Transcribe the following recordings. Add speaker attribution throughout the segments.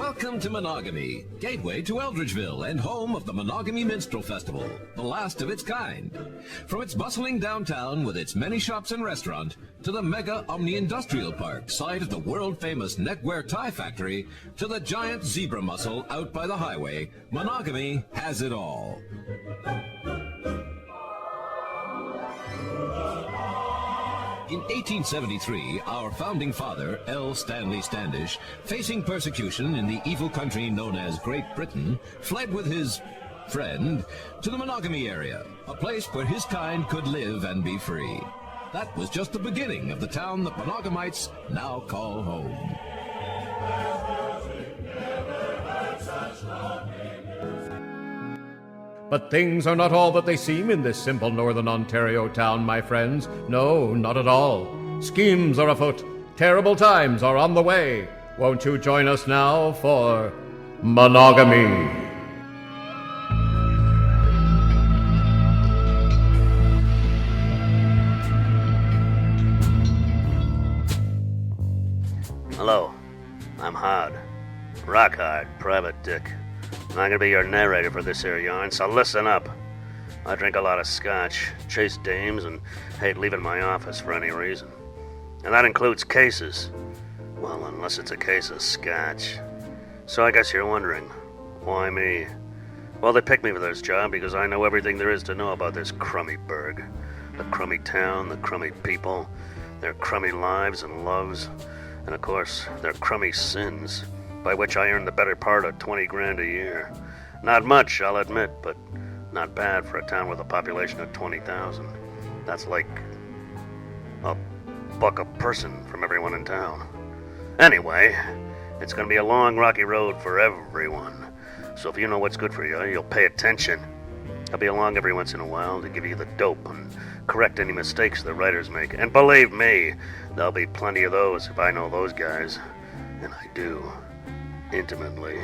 Speaker 1: Welcome to Monagami, gateway to Eldridgeville and home of the Monagami Minstrel Festival, the last of its kind. From its bustling downtown with its many shops and restaurant, to the mega Omni-Industrial Park, site of the world-famous neckwear tie factory, to the giant zebra mussel out by the highway, Monagami has it all. In 1873, our founding father, L. Stanley Standish, facing persecution in the evil country known as Great Britain, fled with his friend to the Monagami area, a place where his kind could live and be free. That was just the beginning of the town the Monagamites now call home.
Speaker 2: But things are not all that they seem in this simple northern Ontario town, my friends. No, not at all. Schemes are afoot. Terrible times are on the way. Won't you join us now for Monagami?
Speaker 3: Hello, I'm Hard. Rock Hard, Private Dick. I'm gonna be your narrator for this here yarn, so listen up. I drink a lot of scotch, chase dames, and hate leaving my office for any reason. And that includes cases. Well, unless it's a case of scotch. So I guess you're wondering, why me? Well, they picked me for this job because I know everything there is to know about this crummy burg. The crummy town, the crummy people, their crummy lives and loves, and of course, their crummy sins, by which I earn the better part of 20 grand a year. Not much, I'll admit, but not bad for a town with a population of 20,000. That's like $1 a person from everyone in town. Anyway, it's gonna be a long, rocky road for everyone. So if you know what's good for you, you'll pay attention. I'll be along every once in a while to give you the dope and correct any mistakes the writers make. And believe me, there'll be plenty of those if I know those guys. And I do. Intimately.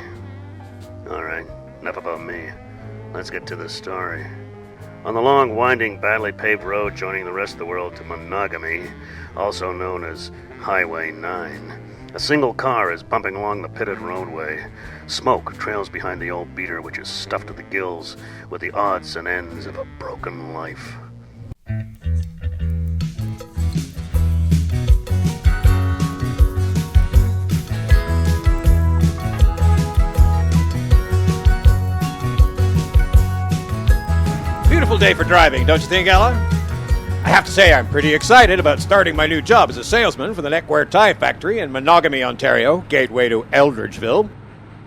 Speaker 3: Alright, enough about me. Let's get to the story. On the long, winding, badly paved road joining the rest of the world to Monagami, also known as Highway 9, a single car is bumping along the pitted roadway. Smoke trails behind the old beater, which is stuffed to the gills with the odds and ends of a broken life.
Speaker 4: Beautiful day for driving, don't you think, Ella? I have to say I'm pretty excited about starting my new job as a salesman for the neckwear tie factory in Monagami, Ontario, gateway to Eldridgeville.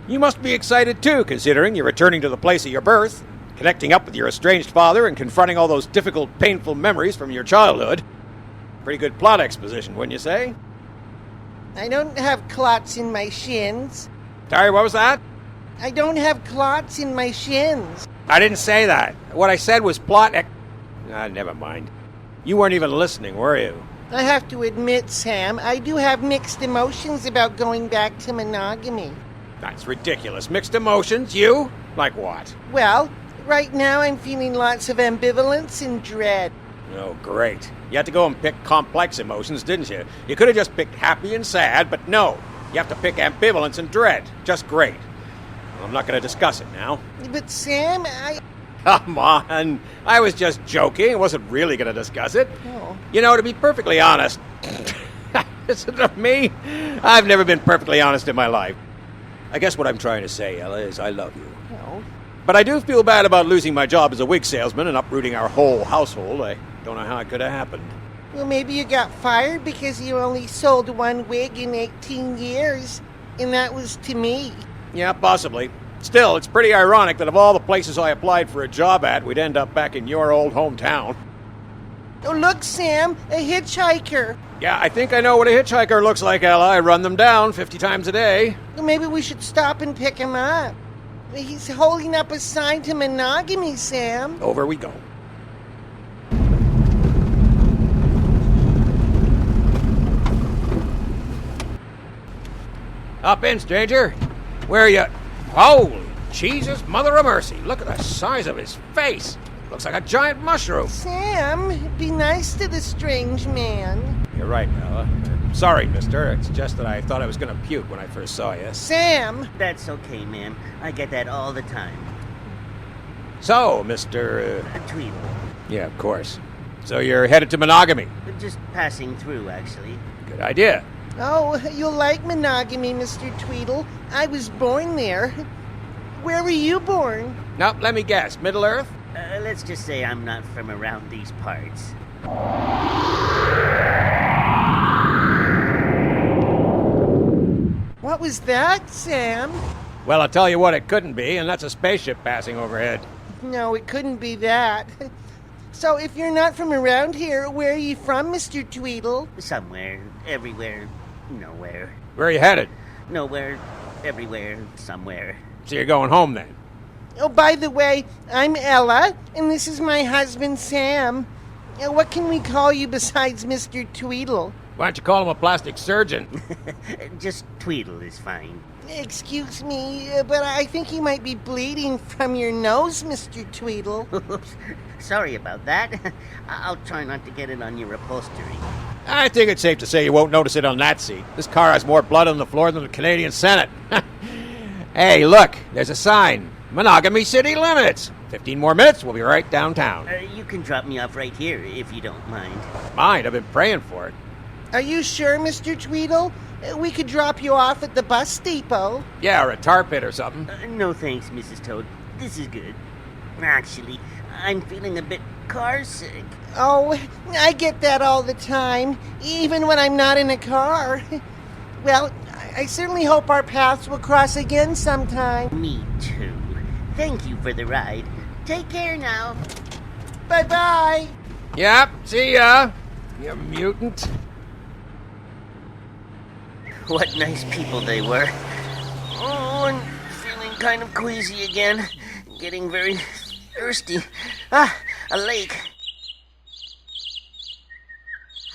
Speaker 4: You must be excited too, considering you're returning to the place of your birth, connecting up with your estranged father, and confronting all those difficult, painful memories from your childhood. Pretty good plot exposition, wouldn't you say?
Speaker 5: I don't have clots in my shins.
Speaker 4: Sorry, what was that?
Speaker 5: I don't have clots in my shins.
Speaker 4: I didn't say that. What I said was never mind. You weren't even listening, were you?
Speaker 5: I have to admit, Sam, I do have mixed emotions about going back to Monagami.
Speaker 4: That's ridiculous. Mixed emotions? You? Like what?
Speaker 5: Well, right now I'm feeling lots of ambivalence and dread.
Speaker 4: Oh, great. You had to go and pick complex emotions, didn't you? You could have just picked happy and sad, but no. You have to pick ambivalence and dread. Just great. Well, I'm not going to discuss it now.
Speaker 5: But Sam,
Speaker 4: Come on. I was just joking. I wasn't really going to discuss it.
Speaker 5: Oh.
Speaker 4: You know, to be perfectly honest, listen to me. I've never been perfectly honest in my life. I guess what I'm trying to say, Ella, is I love you.
Speaker 5: No.
Speaker 4: But I do feel bad about losing my job as a wig salesman and uprooting our whole household. I don't know how it could have happened.
Speaker 5: Well, maybe you got fired because you only sold one wig in 18 years, and that was to me.
Speaker 4: Yeah, possibly. Still, it's pretty ironic that of all the places I applied for a job at, we'd end up back in your old hometown.
Speaker 5: Oh, look, Sam, a hitchhiker.
Speaker 4: Yeah, I think I know what a hitchhiker looks like, Ella. I run them down 50 times a day.
Speaker 5: Well, maybe we should stop and pick him up. He's holding up a sign to Monagami, Sam.
Speaker 4: Over we go. Up in, stranger. Where are you? Holy Jesus, mother of mercy. Look at the size of his face. Looks like a giant mushroom.
Speaker 5: Sam, be nice to the strange man.
Speaker 4: You're right, Bella. Sorry, mister. It's just that I thought I was gonna puke when I first saw you.
Speaker 5: Sam!
Speaker 6: That's okay, ma'am. I get that all the time.
Speaker 4: So, Mr.
Speaker 6: Tweedle.
Speaker 4: Yeah, of course. So you're headed to Monagami.
Speaker 6: Just passing through, actually.
Speaker 4: Good idea.
Speaker 5: Oh, you'll like Monagami, Mr. Tweedle. I was born there. Where were you born?
Speaker 4: Now, let me guess. Middle-earth?
Speaker 6: Let's just say I'm not from around these parts.
Speaker 5: What was that, Sam?
Speaker 4: Well, I'll tell you what it couldn't be, and that's a spaceship passing overhead.
Speaker 5: No, it couldn't be that. So if you're not from around here, where are you from, Mr. Tweedle?
Speaker 6: Somewhere, everywhere, nowhere.
Speaker 4: Where are you headed?
Speaker 6: Nowhere, everywhere, somewhere.
Speaker 4: So you're going home, then?
Speaker 5: Oh, by the way, I'm Ella, and this is my husband, Sam. What can we call you besides Mr. Tweedle?
Speaker 4: Why don't you call him a plastic surgeon?
Speaker 6: Just Tweedle is fine.
Speaker 5: Excuse me, but I think you might be bleeding from your nose, Mr. Tweedle.
Speaker 6: Oops. Sorry about that. I'll try not to get it on your upholstery.
Speaker 4: I think it's safe to say you won't notice it on that seat. This car has more blood on the floor than the Canadian Senate. Hey, look, there's a sign. Monogamy city limits. 15 more minutes, we'll be right downtown.
Speaker 6: You can drop me off right here, if you don't mind.
Speaker 4: Mind, I've been praying for it.
Speaker 5: Are you sure, Mr. Tweedle? We could drop you off at the bus depot.
Speaker 4: Yeah, or a tar pit or something.
Speaker 6: No thanks, Mrs. Toad. This is good. Actually, I'm feeling a bit car sick.
Speaker 5: Oh, I get that all the time, even when I'm not in a car. Well, I certainly hope our paths will cross again sometime.
Speaker 6: Me too. Thank you for the ride. Take care now.
Speaker 5: Bye-bye.
Speaker 4: Yep, see ya, you mutant.
Speaker 6: What nice people they were. Oh, I'm feeling kind of queasy again. Getting very thirsty. Ah, a lake.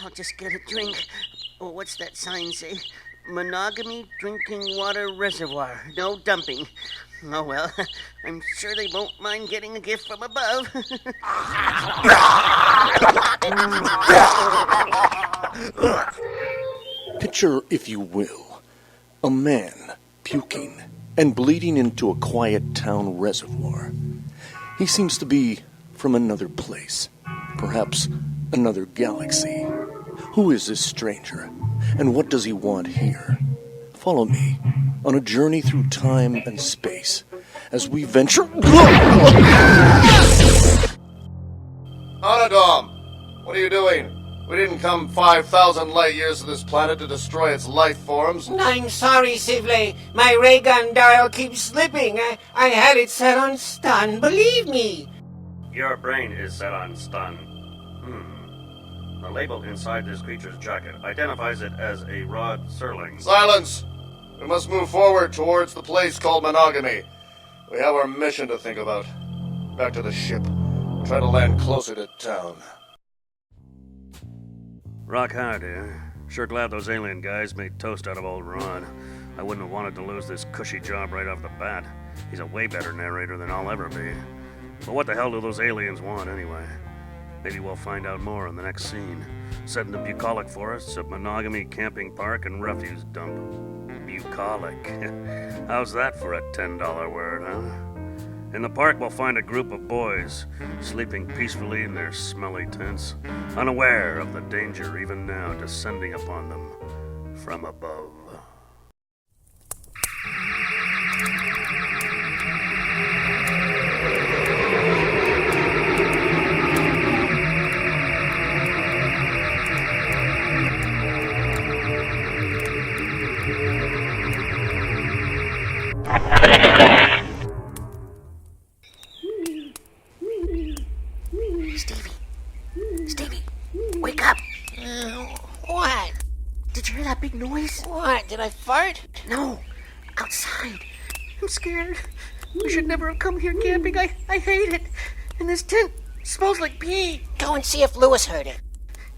Speaker 6: I'll just get a drink. Oh, what's that sign say? Monogamy Drinking Water Reservoir. No dumping. Oh well, I'm sure they won't mind getting a gift from above.
Speaker 7: Picture, if you will, a man puking and bleeding into a quiet town reservoir. He seems to be from another place, perhaps another galaxy. Who is this stranger, and what does he want here? Follow me on a journey through time and space as we venture...
Speaker 8: Anadom, what are you doing? We didn't come 5,000 light years to this planet to destroy its life forms.
Speaker 9: I'm sorry, Sivley. My ray gun dial keeps slipping. I had it set on stun, believe me.
Speaker 3: Your brain is set on stun. The label inside this creature's jacket identifies it as a Rod Serling.
Speaker 8: Silence! We must move forward towards the place called Monogamy. We have our mission to think about. Back to the ship. Try to land closer to town.
Speaker 3: Rock hard here. Sure glad those alien guys made toast out of old Rod. I wouldn't have wanted to lose this cushy job right off the bat. He's a way better narrator than I'll ever be. But what the hell do those aliens want anyway? Maybe we'll find out more in the next scene. Set in the bucolic forests of Monogamy Camping Park and Refuse Dump. Bucolic. How's that for a $10 word, huh? In the park, we'll find a group of boys sleeping peacefully in their smelly tents, unaware of the danger even now descending upon them from above.
Speaker 6: Stevie, wake up.
Speaker 9: What?
Speaker 6: Did you hear that big noise?
Speaker 9: What? Did I fart?
Speaker 6: No, outside. I'm scared. We should never have come here camping. I hate it. And this tent smells like pee.
Speaker 9: Go and see if Lewis heard it.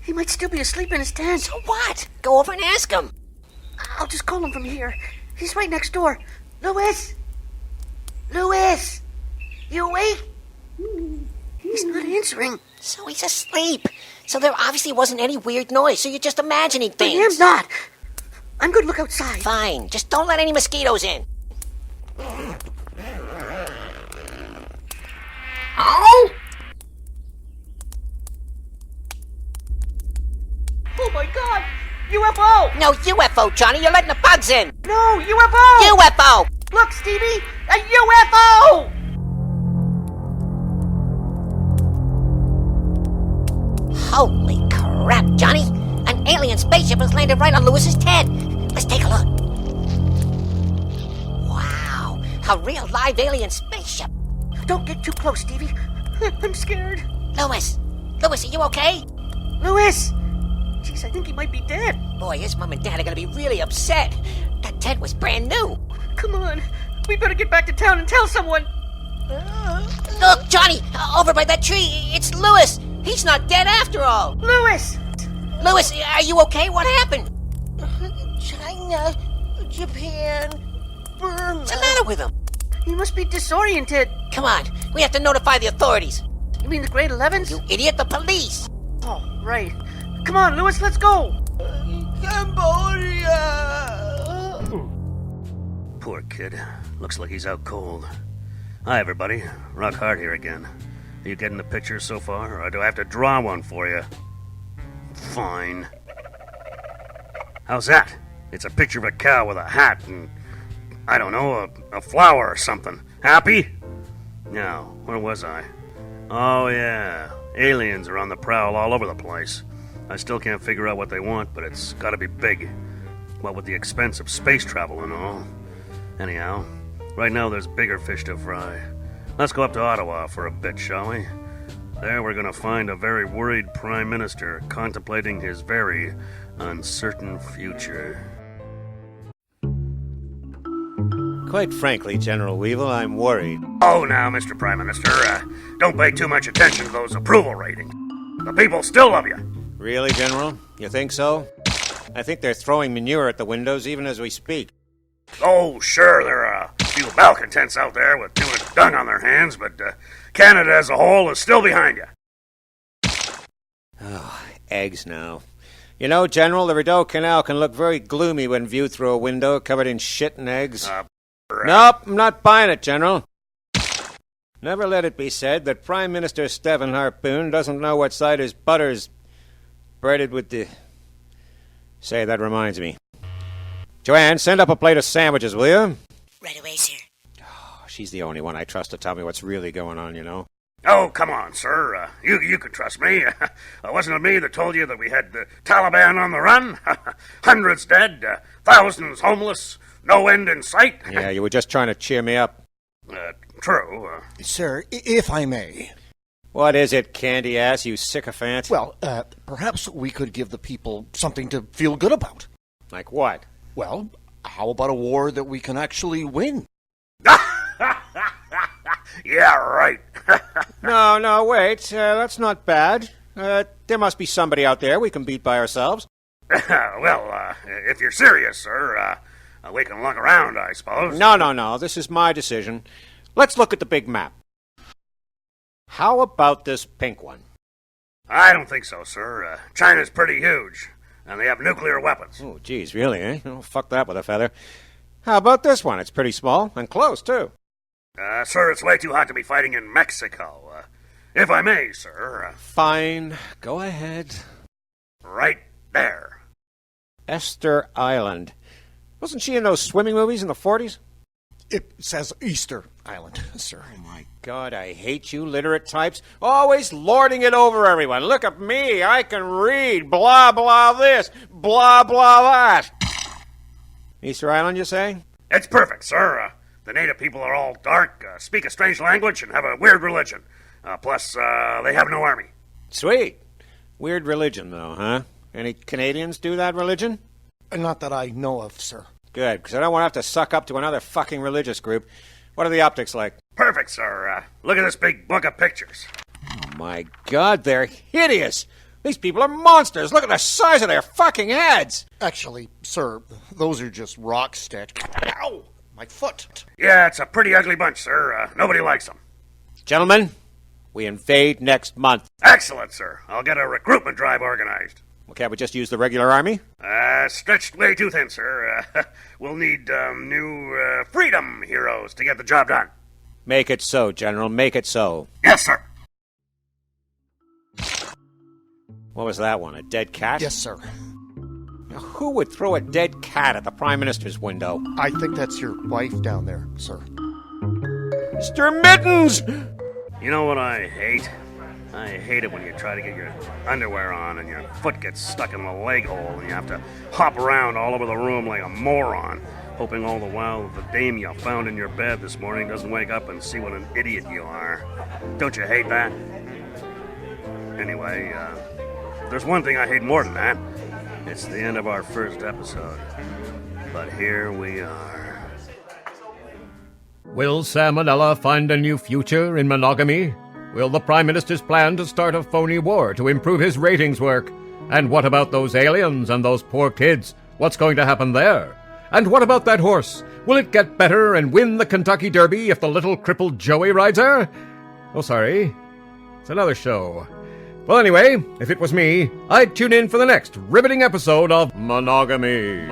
Speaker 6: He might still be asleep in his tent.
Speaker 9: So what? Go over and ask him.
Speaker 6: I'll just call him from here. He's right next door. Lewis! Lewis! You awake? He's not answering.
Speaker 10: So he's asleep. So there obviously wasn't any weird noise, so you're just imagining
Speaker 6: I
Speaker 10: things.
Speaker 6: am not. I'm going to look outside.
Speaker 10: Fine, just don't let any mosquitoes in. Oh!
Speaker 6: Oh my God! UFO!
Speaker 10: No UFO, Johnny, you're letting the bugs in.
Speaker 6: No, UFO!
Speaker 10: UFO!
Speaker 6: Look, Stevie! A UFO!
Speaker 10: Holy crap, Johnny! An alien spaceship has landed right on Lewis's head. Let's take a look. Wow, a real live alien spaceship.
Speaker 6: Don't get too close, Stevie. I'm scared.
Speaker 10: Lewis, are you okay?
Speaker 6: Louis! Jeez, I think he might be dead.
Speaker 10: Boy, his mom and dad are gonna be really upset. That tent was brand new.
Speaker 6: Come on. We better get back to town and tell someone.
Speaker 10: Look, Johnny, over by that tree, it's Lewis. He's not dead after all.
Speaker 6: Louis!
Speaker 10: Lewis, are you okay? What happened?
Speaker 5: China, Japan, Burma.
Speaker 10: What's the matter with him?
Speaker 6: He must be disoriented.
Speaker 10: Come on, we have to notify the authorities.
Speaker 6: You mean the grade 11s?
Speaker 10: You idiot, the police.
Speaker 6: Oh, right. Come on, Louis, let's go.
Speaker 5: Cambodia!
Speaker 3: Poor kid. Looks like he's out cold. Hi, everybody. Rock Hard here again. Are you getting the picture so far, or do I have to draw one for you? Fine. How's that? It's a picture of a cow with a hat and, I don't know, a flower or something. Happy? Now, where was I? Oh, yeah. Aliens are on the prowl all over the place. I still can't figure out what they want, but it's gotta be big. What with the expense of space travel and all. Anyhow, right now there's bigger fish to fry. Let's go up to Ottawa for a bit, shall we? There we're gonna find a very worried Prime Minister contemplating his very uncertain future.
Speaker 4: Quite frankly, General Weevil, I'm worried.
Speaker 3: Oh, now, Mr. Prime Minister, don't pay too much attention to those approval ratings. The people still love you.
Speaker 4: Really, General? You think so? I think they're throwing manure at the windows even as we speak.
Speaker 3: Oh, sure, there are a few malcontents out there with too much dung on their hands, but Canada as a whole is still behind you.
Speaker 4: Oh, eggs now. You know, General, the Rideau Canal can look very gloomy when viewed through a window covered in shit and eggs. Nope, I'm not buying it, General. Never let it be said that Prime Minister Stephen Harpoon doesn't know what side his butter's breaded with the... Say, that reminds me. Joanne, send up a plate of sandwiches, will you?
Speaker 10: Right away, sir.
Speaker 4: Oh, she's the only one I trust to tell me what's really going on, you know.
Speaker 3: Oh, come on, sir. You can trust me. Wasn't it me that told you that we had the Taliban on the run? Hundreds dead, thousands homeless, no end in sight.
Speaker 4: Yeah, you were just trying to cheer me up.
Speaker 3: True.
Speaker 11: Sir, if I may.
Speaker 4: What is it, candy ass, you sycophant?
Speaker 11: Well, perhaps we could give the people something to feel good about.
Speaker 4: Like what?
Speaker 11: Well, how about a war that we can actually win?
Speaker 3: Yeah, right.
Speaker 4: No, wait. That's not bad. There must be somebody out there we can beat by ourselves.
Speaker 3: Well, if you're serious, sir, we can look around, I suppose.
Speaker 4: No. This is my decision. Let's look at the big map. How about this pink one?
Speaker 3: I don't think so, sir. China's pretty huge, and they have nuclear weapons.
Speaker 4: Oh, geez, really, eh? Oh, fuck that with a feather. How about this one? It's pretty small, and close, too.
Speaker 3: Sir, it's way too hot to be fighting in Mexico. If I may, sir.
Speaker 4: Fine. Go ahead.
Speaker 3: Right there.
Speaker 4: Esther Island. Wasn't she in those swimming movies in the 40s?
Speaker 11: It says Easter Island, sir.
Speaker 4: Oh, my God, I hate you literate types. Always lording it over everyone. Look at me. I can read. Blah, blah this. Blah, blah that. Easter Island, you say?
Speaker 3: It's perfect, sir. The native people are all dark, speak a strange language, and have a weird religion. Plus, they have no army.
Speaker 4: Sweet. Weird religion, though, huh? Any Canadians do that religion?
Speaker 11: Not that I know of, sir.
Speaker 4: Good, because I don't want to have to suck up to another fucking religious group. What are the optics like?
Speaker 3: Perfect, sir. Look at this big book of pictures.
Speaker 4: Oh, my God, they're hideous. These people are monsters. Look at the size of their fucking heads.
Speaker 11: Actually, sir, those are just rock sticks. Ow! My foot.
Speaker 3: Yeah, it's a pretty ugly bunch, sir. Nobody likes them.
Speaker 4: Gentlemen, We invade next month.
Speaker 3: Excellent, sir. I'll get a recruitment drive organized.
Speaker 4: Well, can't we just use the regular army?
Speaker 3: Stretched way too thin, sir. We'll need new freedom heroes to get the job done.
Speaker 4: Make it so, General. Make it so.
Speaker 3: Yes, sir.
Speaker 4: What was that one? A dead cat?
Speaker 11: Yes, sir.
Speaker 4: Now, who would throw a dead cat at the Prime Minister's window?
Speaker 11: I think that's your wife down there, sir.
Speaker 4: Mr. Mittens!
Speaker 3: You know what I hate? I hate it when you try to get your underwear on and your foot gets stuck in a leg hole and you have to hop around all over the room like a moron, hoping all the while the dame you found in your bed this morning doesn't wake up and see what an idiot you are. Don't you hate that? Anyway, there's one thing I hate more than that. It's the end of our first episode. But here we are.
Speaker 2: Will Sam and Ella find a new future in Monagami? Will the Prime Minister's plan to start a phony war to improve his ratings work? And what about those aliens and those poor kids? What's going to happen there? And what about that horse? Will it get better and win the Kentucky Derby if the little crippled Joey rides her? Oh, sorry. It's another show. Well, anyway, if it was me, I'd tune in for the next riveting episode of Monagami.